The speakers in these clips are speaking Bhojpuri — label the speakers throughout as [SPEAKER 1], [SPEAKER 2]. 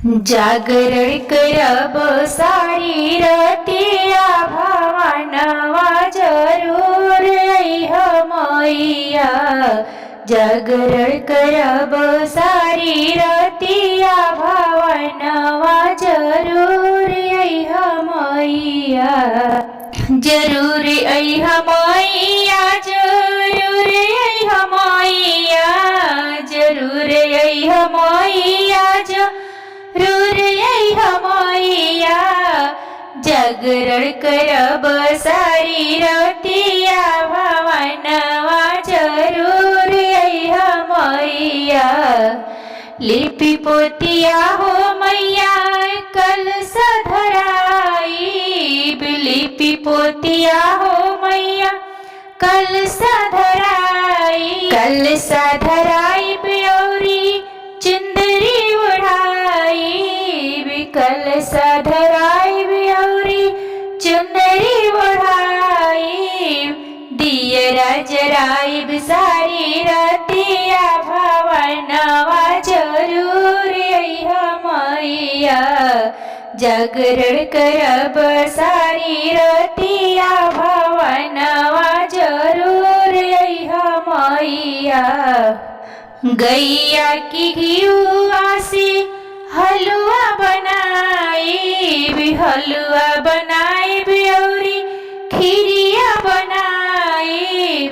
[SPEAKER 1] जागरण करब सारी रतिया भवानवा जरूर अइह मैया। जागरण करब सारी रतिया भवानवा जरूर अइह मैया। जरूर अइह मैया, जरूर अइह मैया, जरूर अइह मैया, जरूर अइह मैया। जागरण करब सारी रतिया भवानवा जरूर अइह मैया। लिपि पोतिया हो मैया कलश धराइब, लिपि पोतिया हो मैया कलश धराइब, कलश धराइब औरी चुंदरी ओढ़ाइब, कलश धराइब औरी चुंदरी ओढ़ाइब। दियरा जराइब सारी रतिया भवानवा जरूर अइह मैया। जागरण करब सारी रतिया भवानवा जरूर अइह मैया। गैया की घिउआ से हलवा बनाइब, हलवा बनाइब औरी खीरिया बनाइब,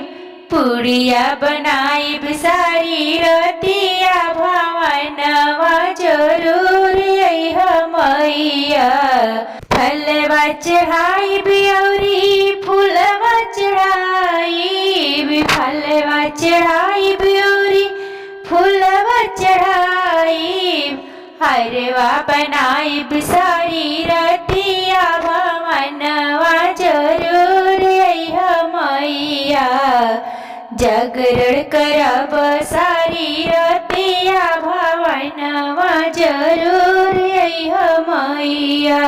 [SPEAKER 1] पुड़िया बनाइब सारी रतिया भवानवा जरूर अइह मैया। फलवा चढ़ाइब औरी फूलवा चढ़ाइब, फलवा चढ़ाइब औरी फूलवा चढ़ाइब। हरवा बनाइब सारी रतिया भवानवा जरूर अइह मैया। जागरण करब सारी रतिया भवानवा जरूर अइह मैया।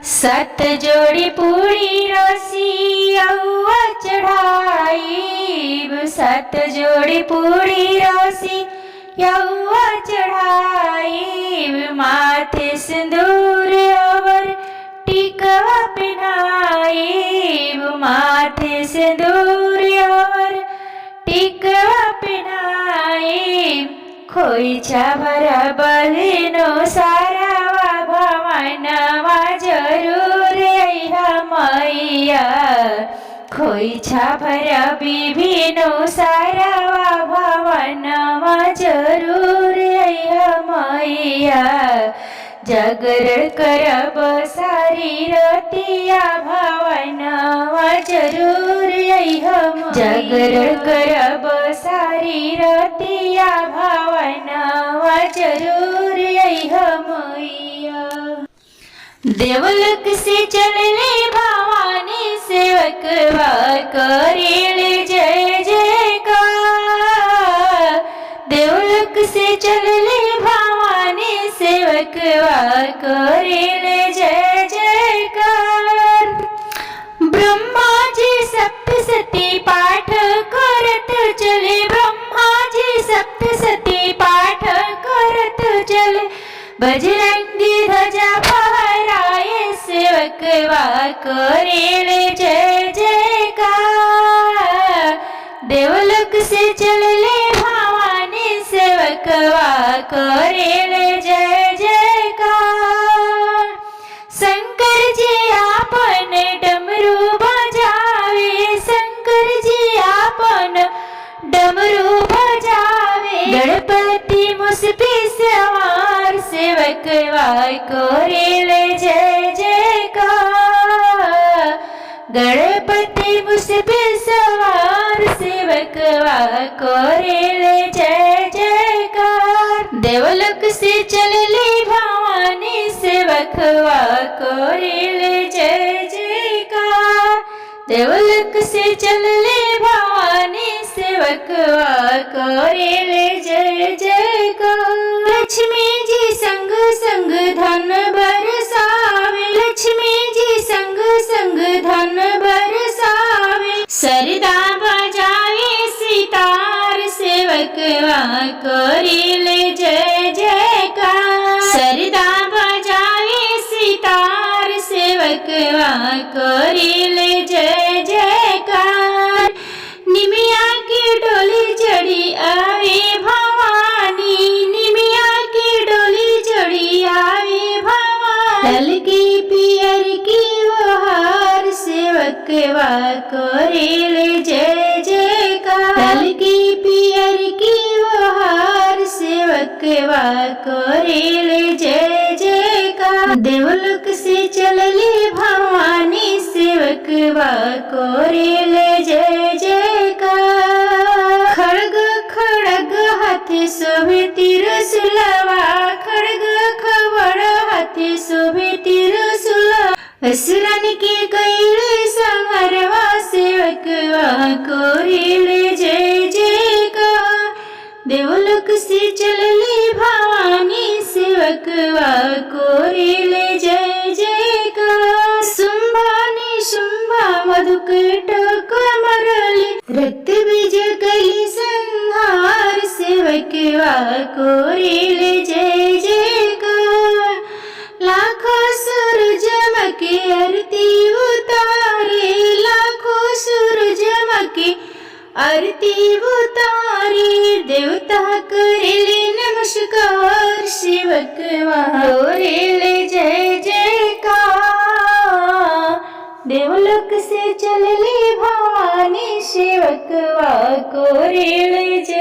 [SPEAKER 1] सत जोड़ी पूरी रसियौआ चढ़ाइब, सत जोड़ी पूरी रसियौआ चढ़ाइब। माथे सिंदूर अवर टिकवा पिन्हाइब, माथे सिंदूर अवर टिकवा पिन्हाइब। खोइछा भरब हिनो सारावा भवानवा जरूर अइह मैया। खोइछा भरब विभिनो सारावा भवानवा जरूर अइह मैया। जागरण करब सारी रतिया भवानवा जरूर अइह मैया। जागरण करब सारी रतिया भवानवा जरूर अइह मैया। देवलोक से चलले भवानी सेवकवा करेले जय जयकार। देवलोक से चलले भवानी सेवकवा करेले जय जयकार। ब्रह्मा जी सप्तशती पाठ करत चले, ब्रह्मा जी सप्तशती पाठ करत चले। बजरंगी ध्वजा फहराए सेवकवा करेले जय जयकार। देवलोक से चलले भवानी सेवकवा करेले जय जयकार। शंकर जी आपन डमरू बजावे, शंकर जी आपन डमरू बजावे। गणपति मुसपी सवार सेवकवा करेले जय जयकार। गणपति मुसपी सवार सेवकवा करेले जय जयकार। देवलोक से चलले भवानी सेवकवा करेले जय जयकार। देवलोक से चलले भवानी सेवकवा करेले जय जयकार। लक्ष्मी जी संग संग धन बरसावे, लक्ष्मी जी संग संग धन बरसावे। सरदा बजावे सितार सेवकवा करेले जय जयकार। सरदा सेवकवा कोरिले जय जयकार। निमिया की डोली चढ़ी आवे भवानी, निमिया की डोली चढ़ी आवे भवानी। लाल की पियर की वो हार सेवकवा कोरिले जय जयकार। लाल की पियर की वो हार सेवकवा कोरिले जय जयकार। देवलोक से चलली भवानी सेवकवा कोरिले जय जयकार। खड़ग खड़ग हाथे शोभे त्रिशूलवा, खड़ग खबर हाथे शोभे त्रिशूलवा। असुरन के कैले संहरवा सेवकवा कोरिले जय जयकार। देवलोक से चलली भवानी सेवकवा कोरिले जय जयकार। शुंभा निशुंभा मधुकैटभ मरली, रक्त बीज कली संहार सेवकवा कोरिले जय जयकार। लाखों सूरज मके आरती उतारे, लाखों सूरज मके आरती उतारे। देवता करेले नमस्कार सेवकवा कोरिले जय जयकार। देवलोक से चलली भवानी सेवकवा कोरिले जय